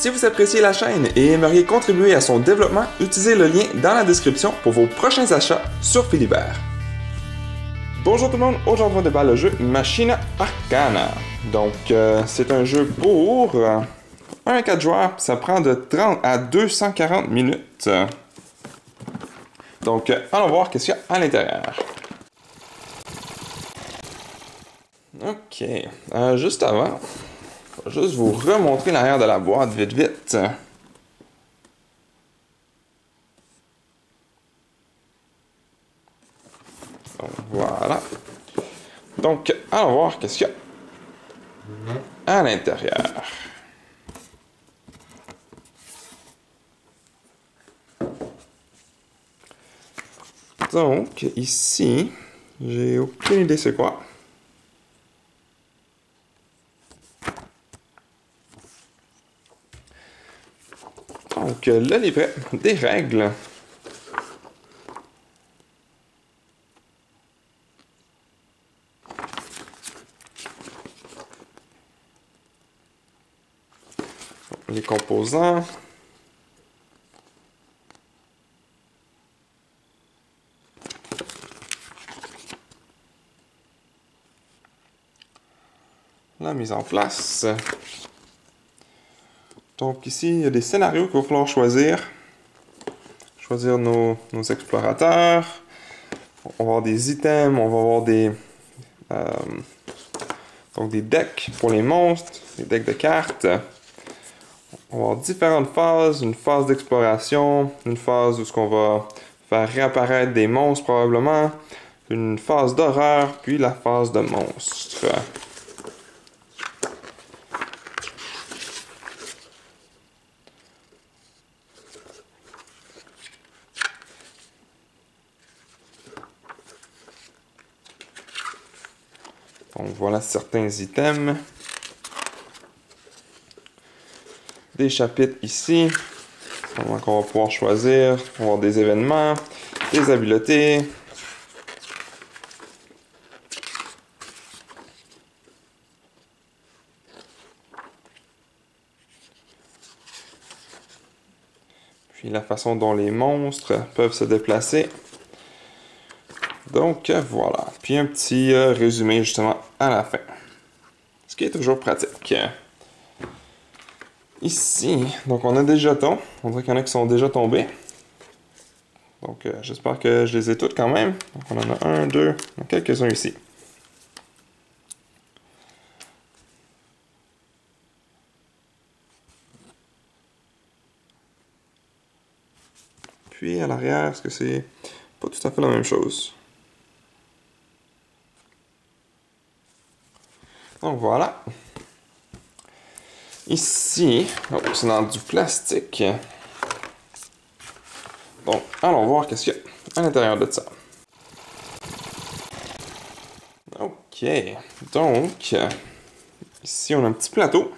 Si vous appréciez la chaîne et aimeriez contribuer à son développement, utilisez le lien dans la description pour vos prochains achats sur Philibert. Bonjour tout le monde, aujourd'hui on déballe le jeu Machina Arcana. Donc c'est un jeu pour 1 à 4 joueurs, ça prend de 30 à 240 minutes. Donc allons voir qu'est-ce qu'il y a à l'intérieur. Ok, juste avant, je vais juste vous remontrer l'arrière de la boîte vite. Donc voilà. Donc allons voir qu'est-ce qu'il y a à l'intérieur. Donc ici, j'ai aucune idée c'est quoi. Donc, le livret des règles. Les composants. La mise en place. Donc ici, il y a des scénarios qu'il va falloir choisir. Choisir nos explorateurs. On va avoir des items, on va avoir des... donc des decks pour les monstres, des decks de cartes. On va avoir différentes phases, une phase d'exploration, une phase où on va faire réapparaître des monstres probablement, une phase d'horreur, puis la phase de monstres. Donc voilà certains items. Des chapitres ici. Donc on va pouvoir choisir. On va avoir des événements, des habiletés. Puis la façon dont les monstres peuvent se déplacer. Donc voilà. Puis un petit résumé justement à la fin. Ce qui est toujours pratique. Ici, donc on a des jetons. On dirait qu'il y en a qui sont déjà tombés. Donc j'espère que je les ai toutes quand même. Donc on en a 1, 2, quelques-uns ici. Puis à l'arrière, est-ce que c'est pas tout à fait la même chose? Donc voilà. Ici, c'est dans du plastique. Donc, allons voir qu'est-ce qu'il y a à l'intérieur de ça. Ok, donc, ici on a un petit plateau.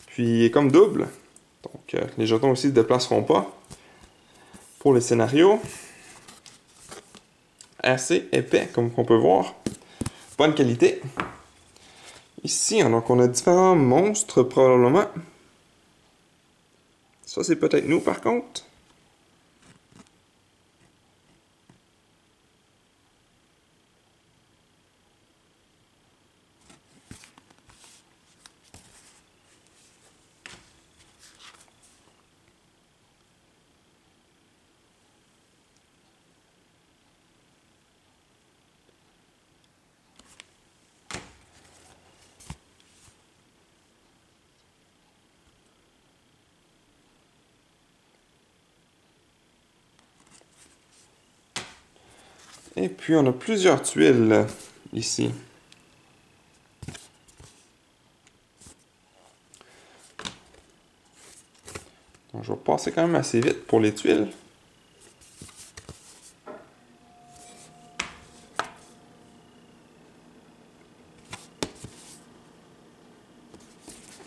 Puis il est comme double. Donc, les jetons aussi ne se déplaceront pas. Pour les scénarios, assez épais, comme on peut voir. Bonne qualité. Ici, donc, on a différents monstres, probablement. Ça, c'est peut-être nous, par contre. Et puis, on a plusieurs tuiles ici. Donc, je vais passer quand même assez vite pour les tuiles.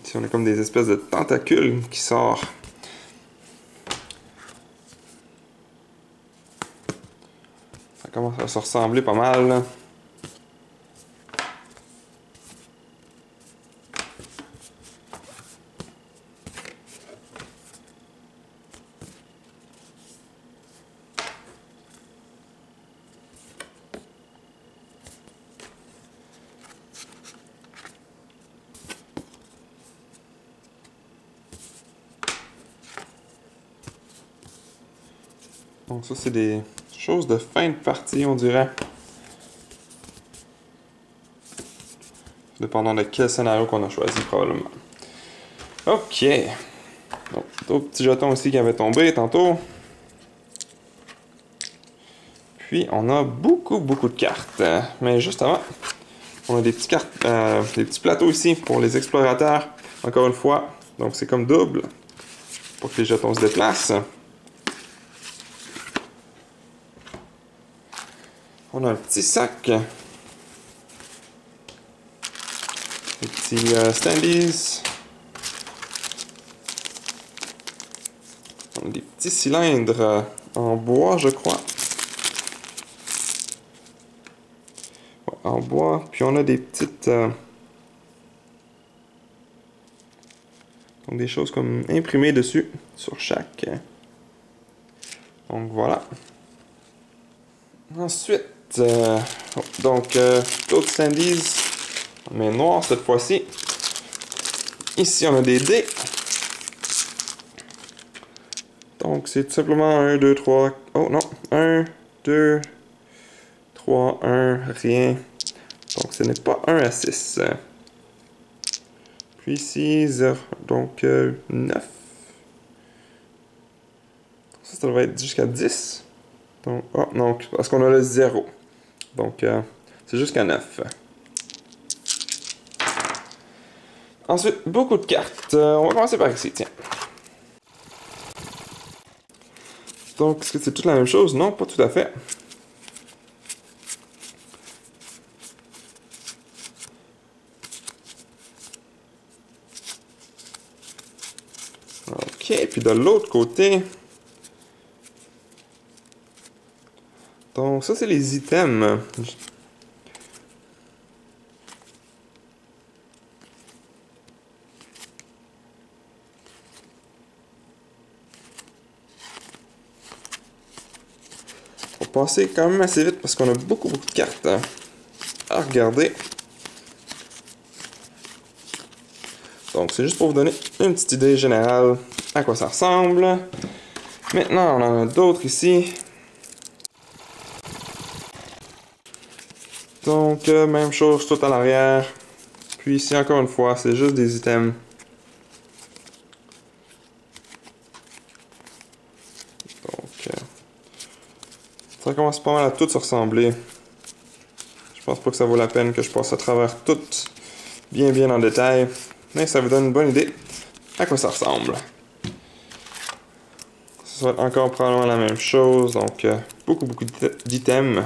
Ici, on a comme des espèces de tentacules qui sortent. Ça commence à se ressembler pas mal, là. Donc ça, c'est des choses de fin de partie, on dirait. Dépendant de quel scénario qu'on a choisi, probablement. Ok. Donc, d'autres petits jetons aussi qui avaient tombé tantôt. Puis, on a beaucoup de cartes. Mais juste avant, on a des petits des petits plateaux ici pour les explorateurs. Encore une fois, donc c'est comme double pour que les jetons se déplacent. On a un petit sac. Des petits standees. On a des petits cylindres en bois, je crois. Ouais, en bois. Puis on a des petites... donc des choses comme imprimées dessus, sur chaque. Donc voilà. Ensuite, d'autres standees, mais noir cette fois-ci. Ici, on a des dés. Donc, c'est tout simplement 1, 2, 3... Oh non! 1, 2, 3, 1, rien. Donc, ce n'est pas 1 à 6. Puis ici, 0, donc 9. Ça devrait être jusqu'à 10. Donc, oh non, parce qu'on a le 0. Donc, c'est jusqu'à 9. Ensuite, beaucoup de cartes. On va commencer par ici, tiens. Donc, est-ce que c'est toute la même chose? Non, pas tout à fait. Ok, puis de l'autre côté... Donc, ça, c'est les items. On va passer quand même assez vite parce qu'on a beaucoup de cartes à regarder. Donc, c'est juste pour vous donner une petite idée générale à quoi ça ressemble. Maintenant, on en a d'autres ici. Donc, même chose tout à l'arrière. Puis ici, encore une fois, c'est juste des items. Donc, ça commence pas mal à tout se ressembler. Je pense pas que ça vaut la peine que je passe à travers tout bien en détail. Mais ça vous donne une bonne idée à quoi ça ressemble. Ça va être encore probablement la même chose. Donc, beaucoup d'items.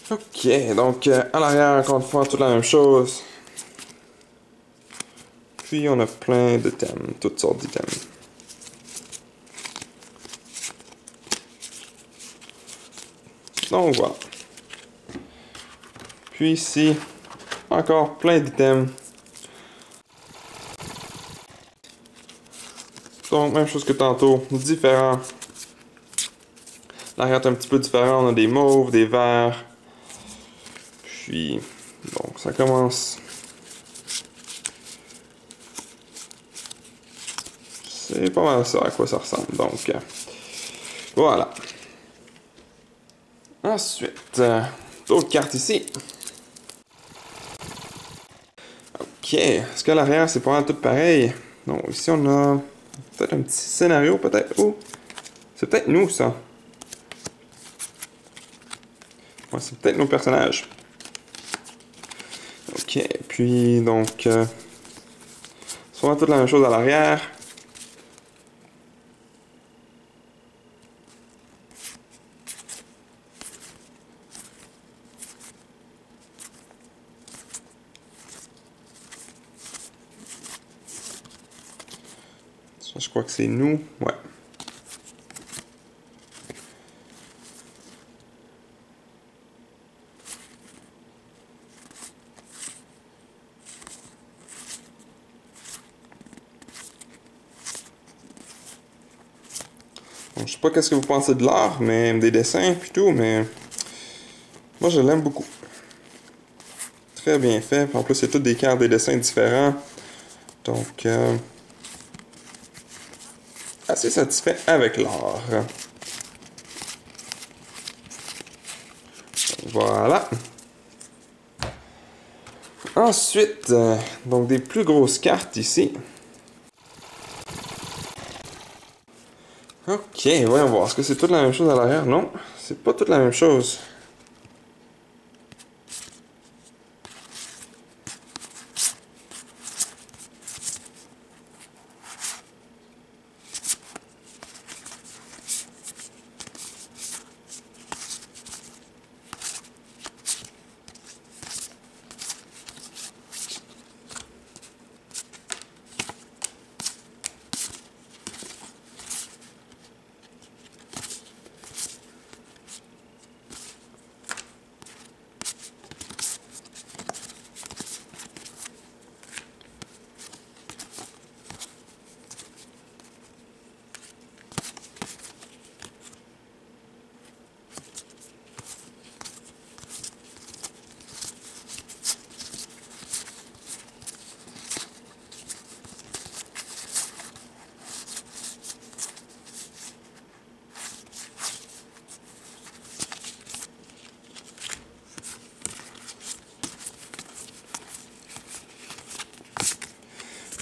Ok, donc à l'arrière, encore une fois, toute la même chose. Puis on a plein de thèmes, toutes sortes d'items. Donc voilà. Puis ici, encore plein d'items. Donc même chose que tantôt, différents. L'arrière est un petit peu différent, on a des mauves, des verts. Puis, donc ça commence. C'est pas mal ça à quoi ça ressemble. Donc, voilà. Ensuite, d'autres cartes ici. Ok, est-ce qu'à l'arrière c'est pas mal tout pareil? Non, ici on a peut-être un petit scénario, peut-être. Oh, c'est peut-être nous ça. Ouais, c'est peut-être nos personnages. Ok, puis donc, soit toute la même chose à l'arrière. Ça, je crois que c'est nous, ouais. Je sais pas qu'est-ce que vous pensez de l'art, mais des dessins puis tout, mais moi je l'aime beaucoup. Très bien fait. En plus, c'est toutes des cartes, des dessins différents. Donc, assez satisfait avec l'or. Voilà. Ensuite, donc des plus grosses cartes ici. Ok, voyons voir. Est-ce que c'est toute la même chose à l'arrière? Non, c'est pas toute la même chose.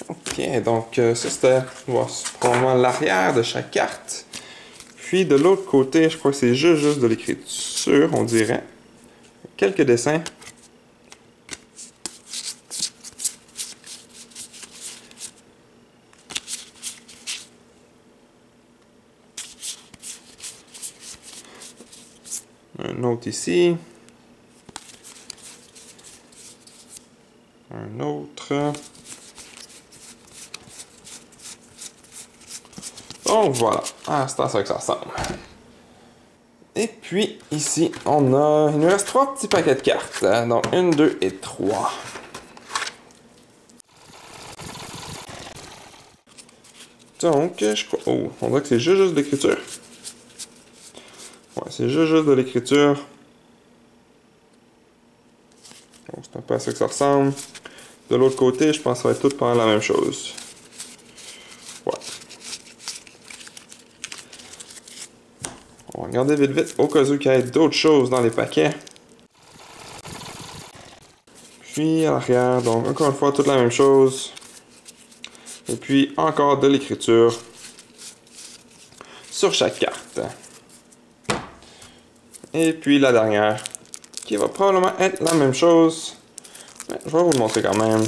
Ok, donc ça c'était probablement l'arrière de chaque carte. Puis de l'autre côté, je crois que c'est juste de l'écriture, on dirait. Quelques dessins. Un autre ici. Un autre. Donc voilà, c'est à ça que ça ressemble. Et puis ici, il nous reste 3 petits paquets de cartes. Donc 1, 2 et 3. Donc, je crois... Oh, on dirait que c'est juste de l'écriture. Ouais, c'est juste de l'écriture. Donc c'est un peu à ça que ça ressemble. De l'autre côté, je pense que ça va être tout pendant la même chose. Ouais. On va regarder vite vite au cas où il y ait d'autres choses dans les paquets. Puis à l'arrière, donc encore une fois, toute la même chose. Et puis encore de l'écriture sur chaque carte. Et puis la dernière, qui va probablement être la même chose. Mais je vais vous le montrer quand même.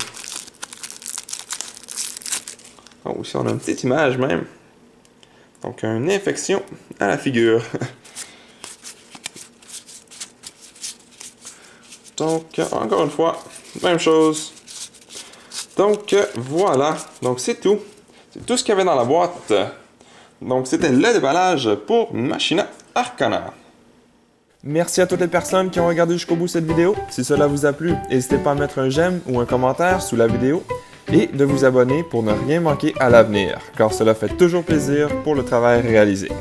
Oh, ici on a une petite image même. Donc une infection à la figure. Donc encore une fois, même chose. Donc voilà, donc c'est tout. C'est tout ce qu'il y avait dans la boîte. Donc c'était le déballage pour Machina Arcana. Merci à toutes les personnes qui ont regardé jusqu'au bout cette vidéo. Si cela vous a plu, n'hésitez pas à mettre un j'aime ou un commentaire sous la vidéo et de vous abonner pour ne rien manquer à l'avenir, car cela fait toujours plaisir pour le travail réalisé.